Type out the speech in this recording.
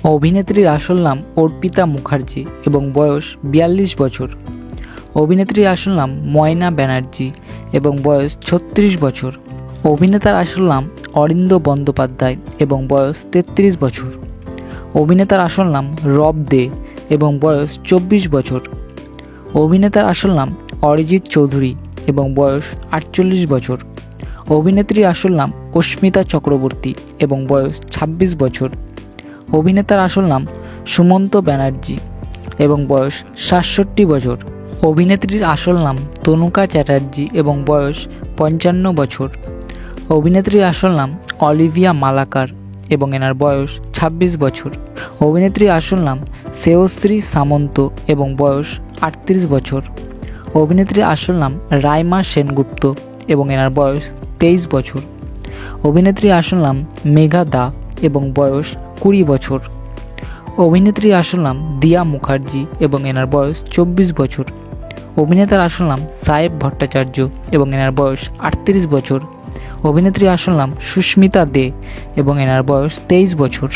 অভিনেত্রীর আসল নাম অর্পিতা মুখার্জি এবং বয়স ৪২ বছর। অভিনেত্রীর আসল নাম ময়না ব্যানার্জি এবং বয়স ৩৬ বছর। অভিনেতার আসল নাম অরিন্দ বন্দ্যোপাধ্যায় এবং বয়স ৩৩ বছর। অভিনেতার আসল নাম রব দে এবং বয়স ২৪ বছর। অভিনেতার আসল নাম অরিজিৎ চৌধুরী এবং বয়স ৪৮ বছর। অভিনেত্রীর আসল নাম অস্মিতা চক্রবর্তী এবং বয়স ২৬ বছর। অভিনেতার আসল নাম সুমন্ত ব্যানার্জি এবং বয়স ৬৭ বছর। অভিনেত্রীর আসল নাম তনুকা চ্যাটার্জি এবং বয়স ৫৫ বছর। অভিনেত্রীর আসল নাম অলিভিয়া মালাকার এবং এনার বয়স ২৬ বছর। অভিনেত্রীর আসল নাম শ্রেয়শ্রী সামন্ত এবং বয়স ৩৮ বছর। অভিনেত্রীর আসল নাম রাইমা সেনগুপ্ত এবং এনার বয়স ২৩ বছর। অভিনেত্রীর আসল নাম মেঘা দা এবং বয়স ২০ বছর। অভিনেত্রীর আসল নাম দিয়া মুখার্জি এবং এনার বয়স ২৪ বছর। অভিনেতার আসল নাম সায়েব ভট্টাচার্য এবং এনার বয়স ৩৮ বছর। অভিনেত্রীর আসল নাম সুস্মিতা দে এবং এনার বয়স ২৩ বছর।